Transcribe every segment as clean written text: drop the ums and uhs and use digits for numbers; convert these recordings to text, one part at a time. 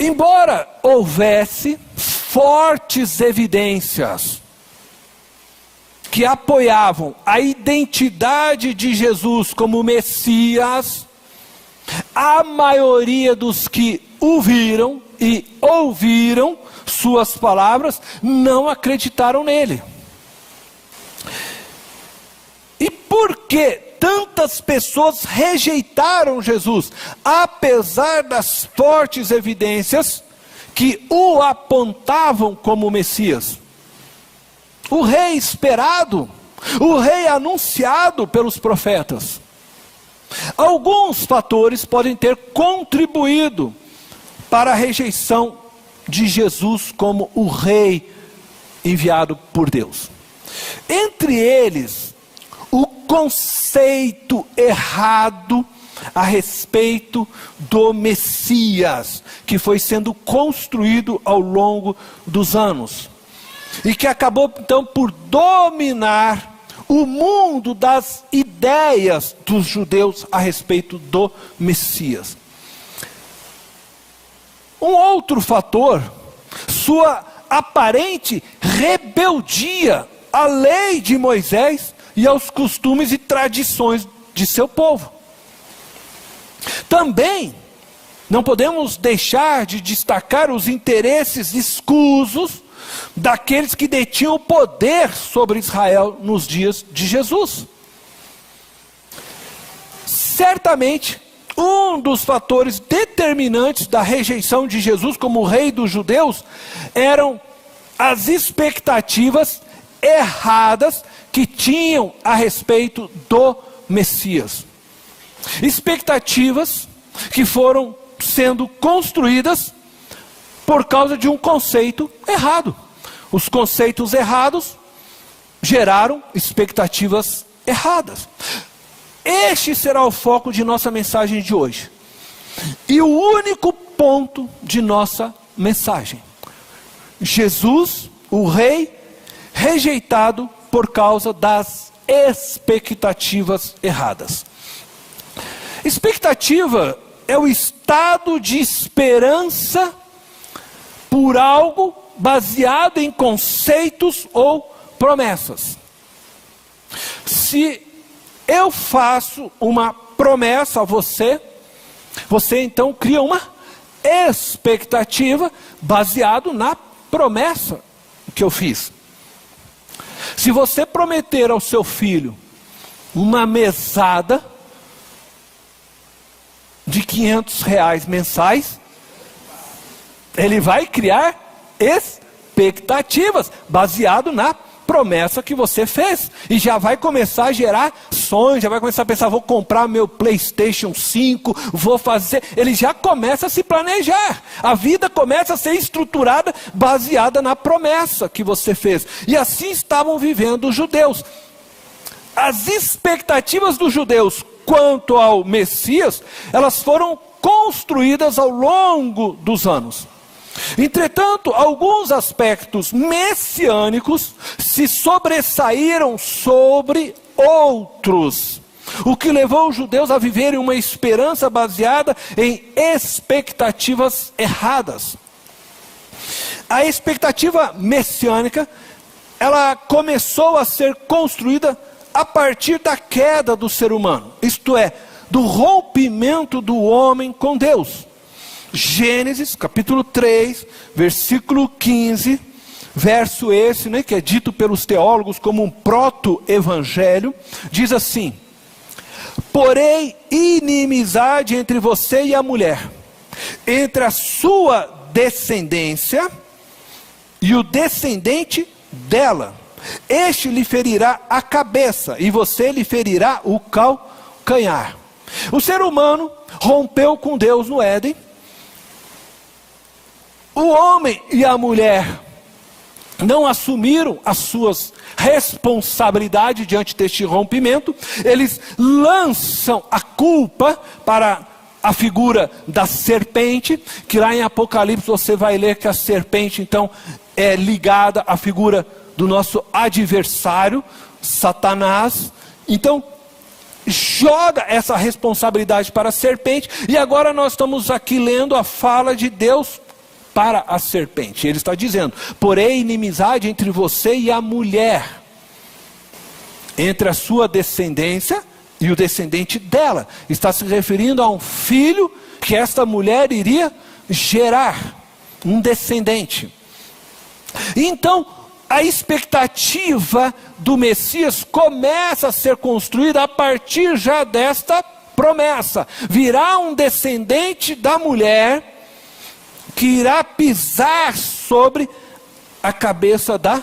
Embora houvesse fortes evidências que apoiavam a identidade de Jesus como Messias, a maioria dos que o viram e ouviram suas palavras não acreditaram nele. E por que tantas pessoas rejeitaram Jesus, apesar das fortes evidências que o apontavam como Messias? O rei esperado, o rei anunciado pelos profetas. Alguns fatores podem ter contribuído para a rejeição de Jesus como o rei enviado por Deus. Entre eles, o conceito errado a respeito do Messias, que foi sendo construído ao longo dos anos, e que acabou então por dominar o mundo das ideias dos judeus a respeito do Messias. Um outro fator, sua aparente rebeldia à lei de Moisés e aos costumes e tradições de seu povo. Também não podemos deixar de destacar os interesses escusos daqueles que detinham o poder sobre Israel nos dias de Jesus. Certamente, um dos fatores determinantes da rejeição de Jesus como rei dos judeus eram as expectativas erradas que tinham a respeito do Messias. Expectativas que foram sendo construídas por causa de um conceito errado. Os conceitos errados geraram expectativas erradas. Este será o foco de nossa mensagem de hoje. E o único ponto de nossa mensagem: Jesus, o rei, rejeitado por causa das expectativas erradas. Expectativa é o estado de esperança por algo baseado em conceitos ou promessas. Se eu faço uma promessa a você, você então cria uma expectativa baseado na promessa que eu fiz. Se você prometer ao seu filho uma mesada de R$500 mensais, ele vai criar expectativas baseado na promessa que você fez, e já vai começar a gerar sonhos, já vai começar a pensar: vou comprar meu PlayStation 5, vou fazer. Ele já começa a se planejar, a vida começa a ser estruturada baseada na promessa que você fez. E assim estavam vivendo os judeus. As expectativas dos judeus quanto ao Messias, elas foram construídas ao longo dos anos. Entretanto, alguns aspectos messiânicos se sobressaíram sobre outros, o que levou os judeus a viverem uma esperança baseada em expectativas erradas. A expectativa messiânica, ela começou a ser construída a partir da queda do ser humano, isto é, do rompimento do homem com Deus. Gênesis capítulo 3, versículo 15, verso esse, que é dito pelos teólogos como um proto-evangelho, diz assim: porém inimizade entre você e a mulher, entre a sua descendência e o descendente dela. Este lhe ferirá a cabeça e você lhe ferirá o calcanhar. O ser humano rompeu com Deus no Éden. O homem e a mulher não assumiram as suas responsabilidades diante deste rompimento. Eles lançam a culpa para a figura da serpente, que lá em Apocalipse você vai ler que a serpente então é ligada à figura do nosso adversário, Satanás. Então joga essa responsabilidade para a serpente. E agora nós estamos aqui lendo a fala de Deus para a serpente. Ele está dizendo: porém inimizade entre você e a mulher, entre a sua descendência e o descendente dela. Está se referindo a um filho que esta mulher iria gerar, um descendente. Então, a expectativa do Messias começa a ser construída a partir já desta promessa. Virá um descendente da mulher que irá pisar sobre a cabeça da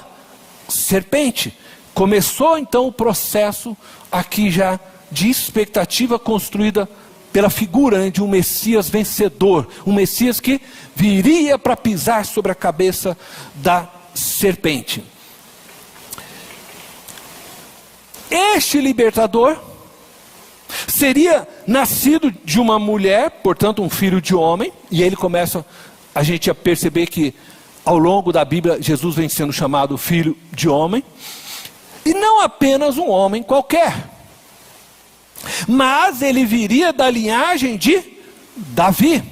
serpente. Começou então o processo aqui já de expectativa construída pela figura de um Messias vencedor, um Messias que viria para pisar sobre a cabeça da serpente. Este libertador seria nascido de uma mulher, portanto um filho de homem, e ele começa a gente a perceber que ao longo da Bíblia Jesus vem sendo chamado filho de homem, e não apenas um homem qualquer, mas ele viria da linhagem de Davi,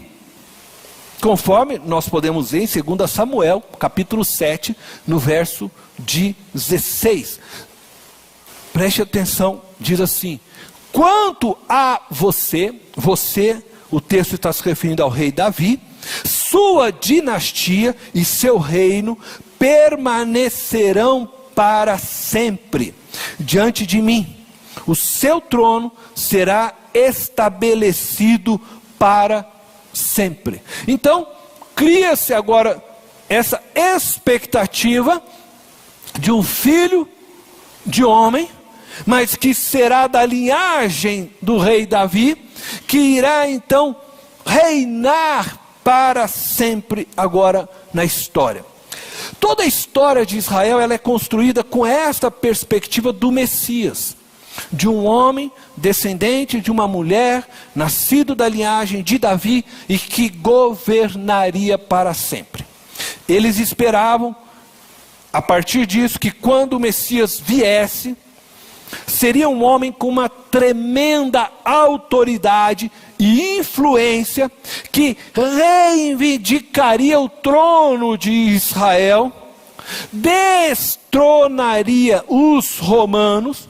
conforme nós podemos ver em 2 Samuel, capítulo 7, no verso 16. Preste atenção, diz assim: quanto a você, o texto está se referindo ao rei Davi, sua dinastia e seu reino permanecerão para sempre diante de mim. O seu trono será estabelecido para sempre. Então, cria-se agora essa expectativa de um filho de homem, mas que será da linhagem do rei Davi, que irá então reinar para sempre agora na história. Toda a história de Israel ela é construída com esta perspectiva do Messias, de um homem descendente de uma mulher, nascido da linhagem de Davi e que governaria para sempre. Eles esperavam, a partir disso, que quando o Messias viesse, seria um homem com uma tremenda autoridade e influência, que reivindicaria o trono de Israel, destronaria os romanos,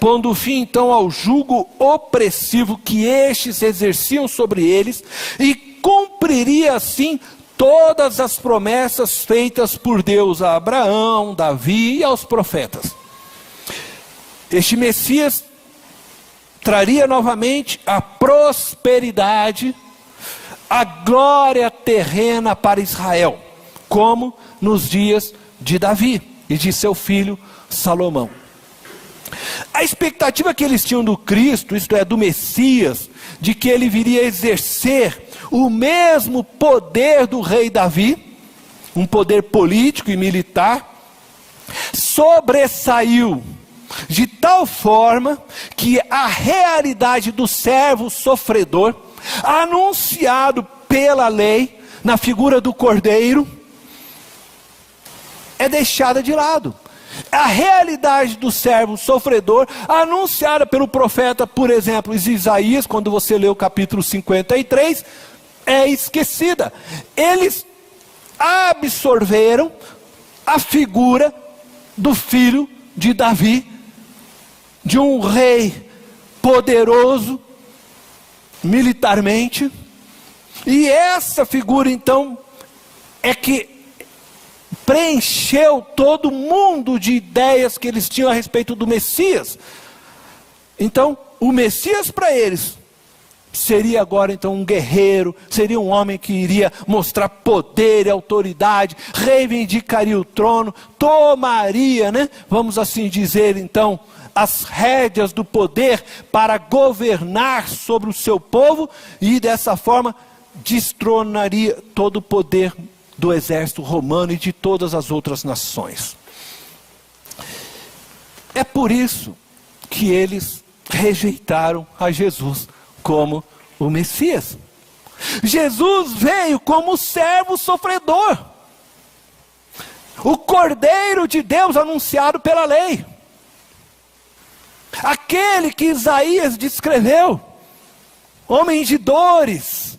pondo fim então ao jugo opressivo que estes exerciam sobre eles, e cumpriria assim todas as promessas feitas por Deus a Abraão, Davi e aos profetas. Este Messias traria novamente a prosperidade, a glória terrena para Israel, como nos dias de Davi e de seu filho Salomão. A expectativa que eles tinham do Cristo, isto é, do Messias, de que ele viria exercer o mesmo poder do rei Davi, um poder político e militar, sobressaiu de tal forma que a realidade do servo sofredor, anunciado pela lei, na figura do cordeiro, é deixada de lado. A realidade do servo sofredor, anunciada pelo profeta, por exemplo, Isaías, quando você lê o capítulo 53, é esquecida. Eles absorveram a figura do filho de Davi, de um rei poderoso militarmente, e essa figura então é que preencheu todo mundo de ideias que eles tinham a respeito do Messias. Então, o Messias para eles seria agora então um guerreiro, seria um homem que iria mostrar poder e autoridade, reivindicaria o trono, tomaria, vamos assim dizer então, as rédeas do poder para governar sobre o seu povo, e dessa forma destronaria todo o poder do exército romano e de todas as outras nações. É por isso que eles rejeitaram a Jesus como o Messias. Jesus veio como servo sofredor, o Cordeiro de Deus anunciado pela lei, aquele que Isaías descreveu, homem de dores,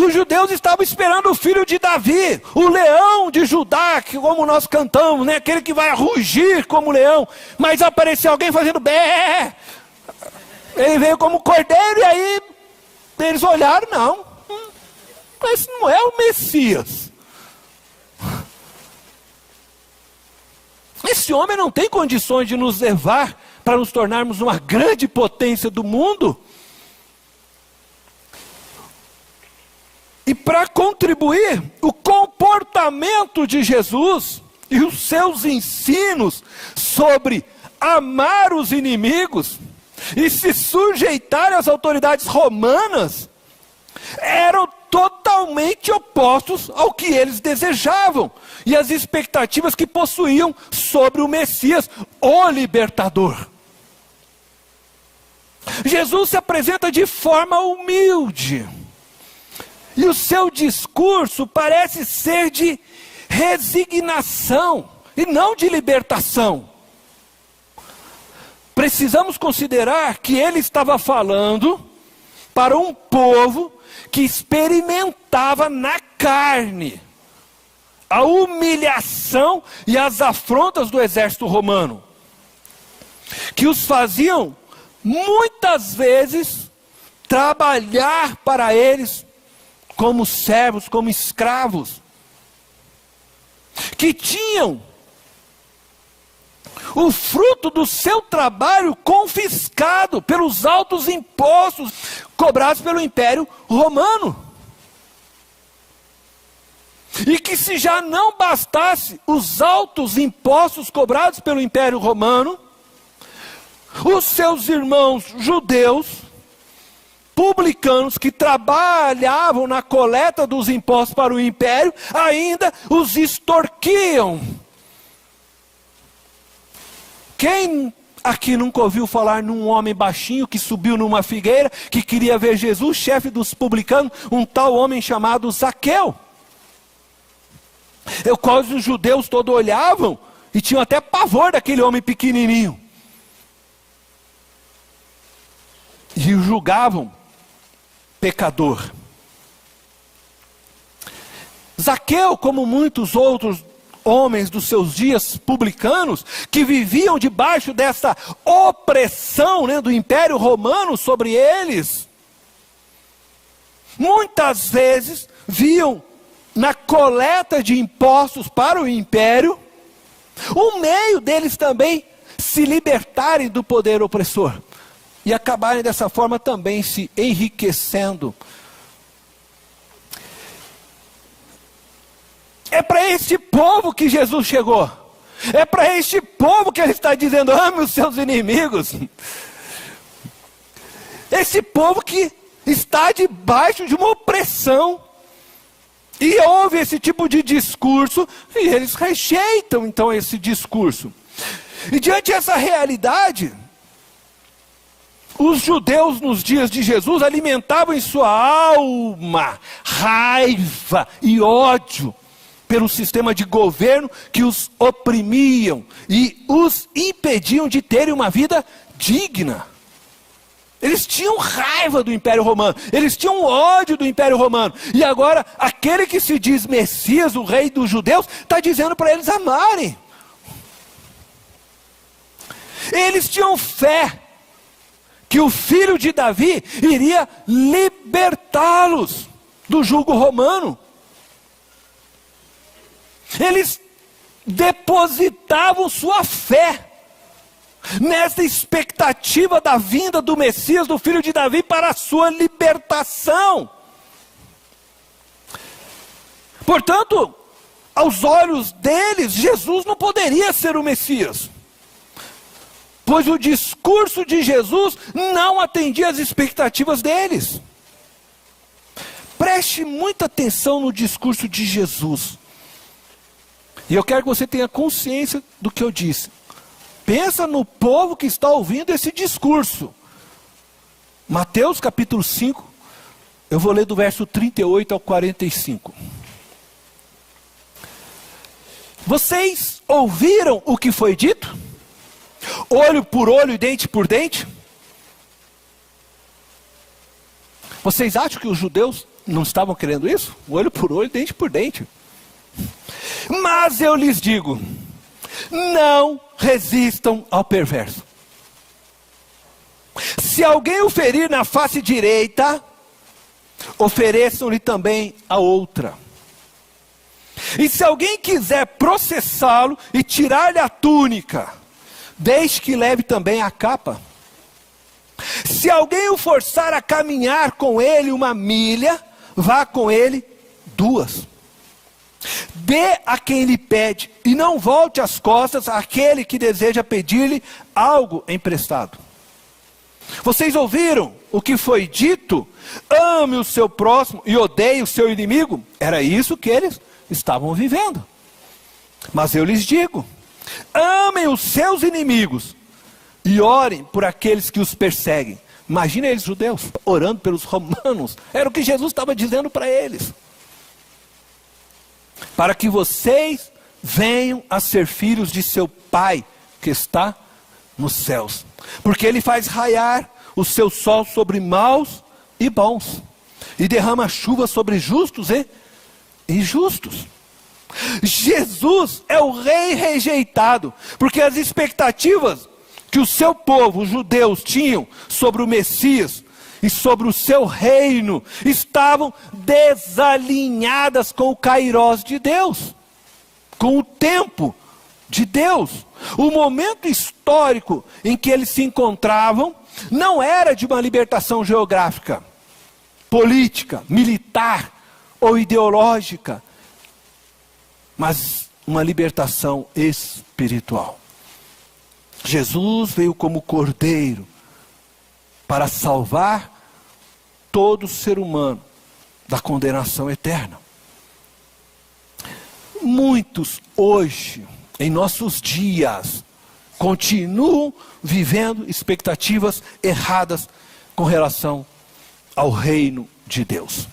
Os judeus estavam esperando o filho de Davi, o leão de Judá, que como nós cantamos, né? Aquele que vai rugir como leão. Mas apareceu alguém fazendo bé. Ele veio como cordeiro e aí eles olharam, não. Mas não é o Messias. Esse homem não tem condições de nos levar para nos tornarmos uma grande potência do mundo. E para contribuir, o comportamento de Jesus e os seus ensinos sobre amar os inimigos e se sujeitar às autoridades romanas eram totalmente opostos ao que eles desejavam e às expectativas que possuíam sobre o Messias, o libertador. Jesus se apresenta de forma humilde. E o seu discurso parece ser de resignação e não de libertação. Precisamos considerar que ele estava falando para um povo que experimentava na carne a humilhação e as afrontas do exército romano, que os faziam muitas vezes trabalhar para eles como servos, como escravos, que tinham o fruto do seu trabalho confiscado pelos altos impostos cobrados pelo Império Romano. E que se já não bastasse os altos impostos cobrados pelo Império Romano, os seus irmãos judeus, publicanos que trabalhavam na coleta dos impostos para o império, ainda os extorquiam. Quem aqui nunca ouviu falar num homem baixinho que subiu numa figueira, que queria ver Jesus, chefe dos publicanos, um tal homem chamado Zaqueu? O qual os judeus todos olhavam e tinham até pavor daquele homem pequenininho. E o julgavam pecador. Zaqueu, como muitos outros homens dos seus dias publicanos, que viviam debaixo dessa opressão, né, do Império Romano sobre eles, muitas vezes viam na coleta de impostos para o império um meio deles também se libertarem do poder opressor e acabarem dessa forma também se enriquecendo. É para este povo que Jesus chegou. É para este povo que ele está dizendo: ame os seus inimigos. Esse povo que está debaixo de uma opressão. E ouve esse tipo de discurso e eles rejeitam então esse discurso. E diante dessa realidade, os judeus nos dias de Jesus alimentavam em sua alma raiva e ódio pelo sistema de governo que os oprimiam e os impediam de terem uma vida digna. Eles tinham raiva do Império Romano, eles tinham ódio do Império Romano. E agora, aquele que se diz Messias, o rei dos judeus, está dizendo para eles amarem. Eles tinham fé que o filho de Davi iria libertá-los do jugo romano. Eles depositavam sua fé nessa expectativa da vinda do Messias, do filho de Davi, para a sua libertação. Portanto, aos olhos deles, Jesus não poderia ser o Messias, pois o discurso de Jesus não atendia às expectativas deles. Preste muita atenção no discurso de Jesus. E eu quero que você tenha consciência do que eu disse. Pensa no povo que está ouvindo esse discurso. Mateus capítulo 5, eu vou ler do verso 38 ao 45. Vocês ouviram o que foi dito? Olho por olho e dente por dente? Vocês acham que os judeus não estavam querendo isso? Olho por olho, dente por dente. Mas eu lhes digo, não resistam ao perverso. Se alguém o ferir na face direita, ofereçam-lhe também a outra. E se alguém quiser processá-lo e tirar-lhe a túnica, deixe que leve também a capa. Se alguém o forçar a caminhar com ele 1 milha, vá com ele 2. Dê a quem lhe pede, e não volte as costas àquele que deseja pedir-lhe algo emprestado. Vocês ouviram o que foi dito? Ame o seu próximo e odeie o seu inimigo. Era isso que eles estavam vivendo. Mas eu lhes digo, amem os seus inimigos e orem por aqueles que os perseguem. Imagina eles, judeus, orando pelos romanos. Era o que Jesus estava dizendo para eles. Para que vocês venham a ser filhos de seu Pai que está nos céus. Porque Ele faz raiar o seu sol sobre maus e bons. E derrama chuva sobre justos e injustos. Jesus é o rei rejeitado. Porque as expectativas que o seu povo, os judeus, tinham sobre o Messias e sobre o seu reino, estavam desalinhadas com o kairós de Deus, com o tempo de Deus. O momento histórico em que eles se encontravam não era de uma libertação geográfica, política, militar ou ideológica, mas uma libertação espiritual. Jesus veio como cordeiro para salvar todo ser humano da condenação eterna. Muitos hoje, em nossos dias, continuam vivendo expectativas erradas com relação ao reino de Deus.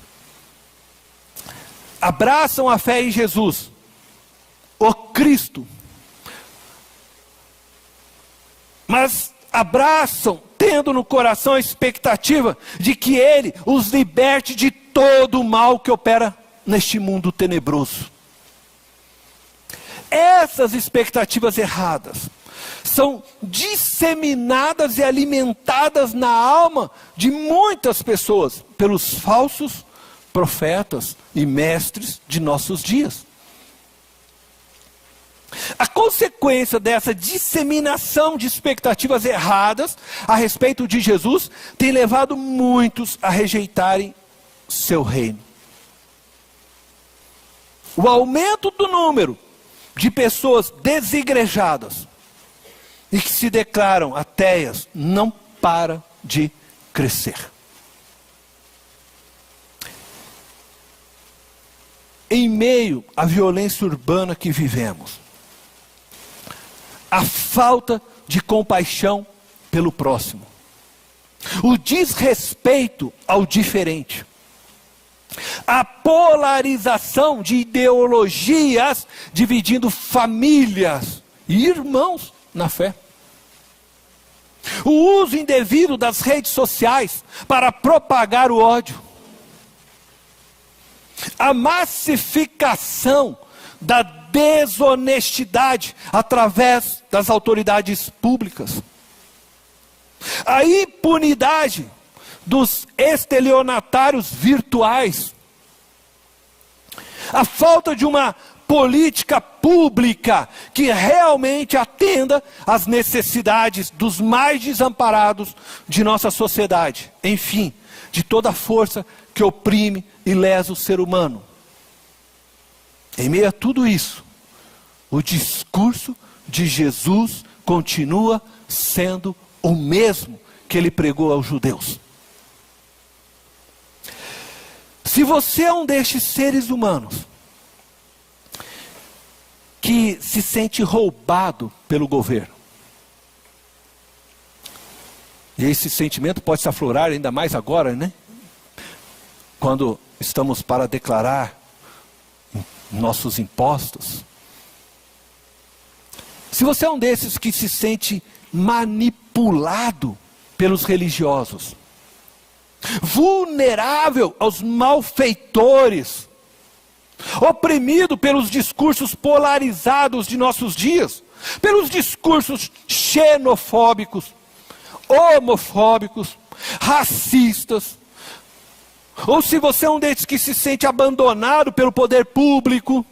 Abraçam a fé em Jesus, o Cristo, mas abraçam tendo no coração a expectativa de que Ele os liberte de todo o mal que opera neste mundo tenebroso. Essas expectativas erradas são disseminadas e alimentadas na alma de muitas pessoas pelos falsos profetas e mestres de nossos dias. A consequência dessa disseminação de expectativas erradas a respeito de Jesus tem levado muitos a rejeitarem seu reino. O aumento do número de pessoas desigrejadas e que se declaram ateias não para de crescer. Em meio à violência urbana que vivemos, a falta de compaixão pelo próximo, o desrespeito ao diferente, a polarização de ideologias dividindo famílias e irmãos na fé, o uso indevido das redes sociais para propagar o ódio, a massificação da desonestidade através das autoridades públicas, a impunidade dos estelionatários virtuais, a falta de uma política pública que realmente atenda às necessidades dos mais desamparados de nossa sociedade, enfim, de toda a força que oprime e lesa o ser humano. Em meio a tudo isso, o discurso de Jesus continua sendo o mesmo que ele pregou aos judeus. Se você é um destes seres humanos que se sente roubado pelo governo, e esse sentimento pode se aflorar ainda mais agora, né? Quando estamos para declarar nossos impostos. Se você é um desses que se sente manipulado pelos religiosos, vulnerável aos malfeitores, oprimido pelos discursos polarizados de nossos dias, pelos discursos xenofóbicos, homofóbicos, racistas. Ou se você é um desses que se sente abandonado pelo poder público,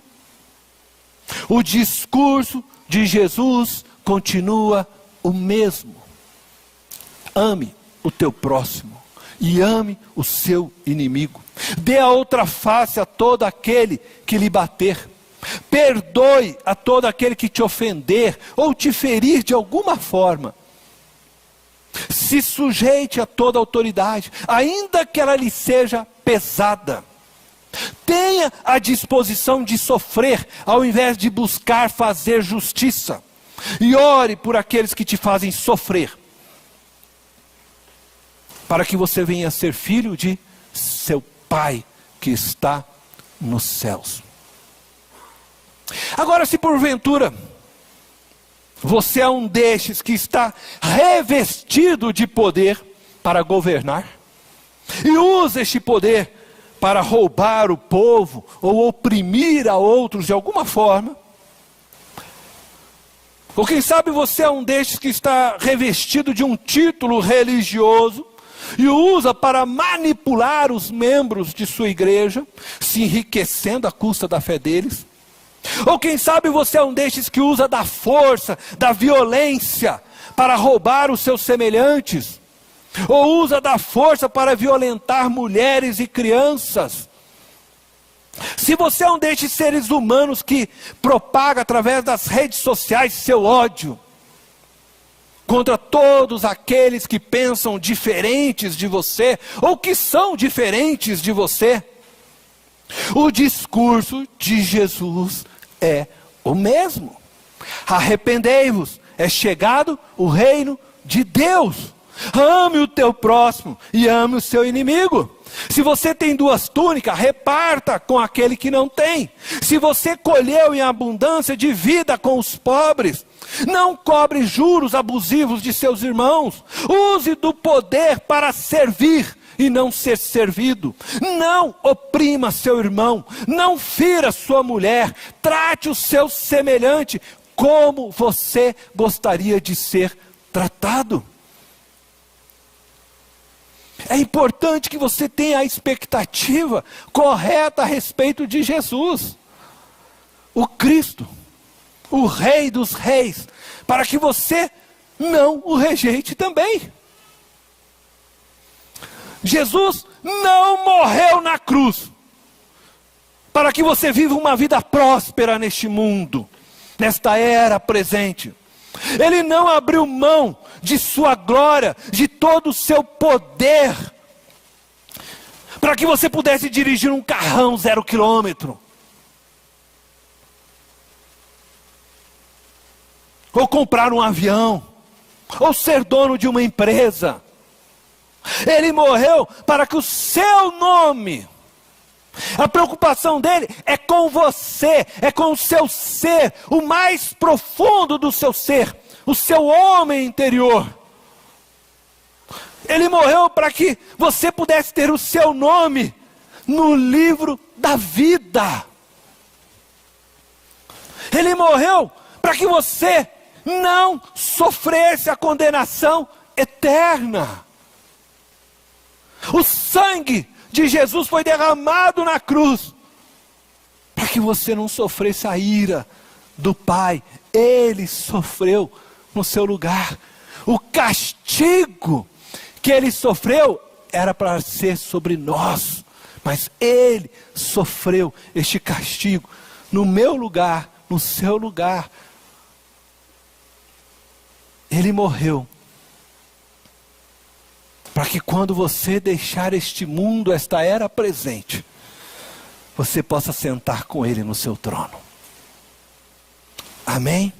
o discurso de Jesus continua o mesmo. Ame o teu próximo e ame o seu inimigo. Dê a outra face a todo aquele que lhe bater. Perdoe a todo aquele que te ofender ou te ferir de alguma forma. Se sujeite a toda autoridade, ainda que ela lhe seja pesada. Tenha a disposição de sofrer, ao invés de buscar fazer justiça. E ore por aqueles que te fazem sofrer, para que você venha a ser filho de seu Pai que está nos céus. Agora, se porventura você é um destes que está revestido de poder para governar, e usa este poder para roubar o povo, ou oprimir a outros de alguma forma, ou quem sabe você é um destes que está revestido de um título religioso, e o usa para manipular os membros de sua igreja, se enriquecendo à custa da fé deles. Ou quem sabe você é um destes que usa da força, da violência, para roubar os seus semelhantes. Ou usa da força para violentar mulheres e crianças. Se você é um destes seres humanos que propaga através das redes sociais seu ódio contra todos aqueles que pensam diferentes de você, ou que são diferentes de você, o discurso de Jesus é o mesmo. Arrependei-vos, é chegado o reino de Deus. Ame o teu próximo e ame o seu inimigo. Se você tem 2 túnicas, reparta com aquele que não tem. Se você colheu em abundância, divida com os pobres. Não cobre juros abusivos de seus irmãos. Use do poder para servir e não ser servido. Não oprima seu irmão. Não fira sua mulher. Trate o seu semelhante como você gostaria de ser tratado. É importante que você tenha a expectativa correta a respeito de Jesus, o Cristo, o Rei dos Reis, para que você não o rejeite também. Jesus não morreu na cruz para que você viva uma vida próspera neste mundo, nesta era presente. Ele não abriu mão de sua glória, de todo o seu poder, para que você pudesse dirigir um carrão 0 quilômetro, ou comprar um avião, ou ser dono de uma empresa. Ele morreu para que o seu nome, a preocupação dele é com você, é com o seu ser, o mais profundo do seu ser, o seu homem interior. Ele morreu para que você pudesse ter o seu nome no livro da vida. Ele morreu para que você não sofresse a condenação eterna. O sangue de Jesus foi derramado na cruz para que você não sofresse a ira do Pai. Ele sofreu no seu lugar. O castigo que ele sofreu era para ser sobre nós, mas ele sofreu este castigo no meu lugar, no seu lugar. Ele morreu para que quando você deixar este mundo, esta era presente, você possa sentar com ele no seu trono. Amém?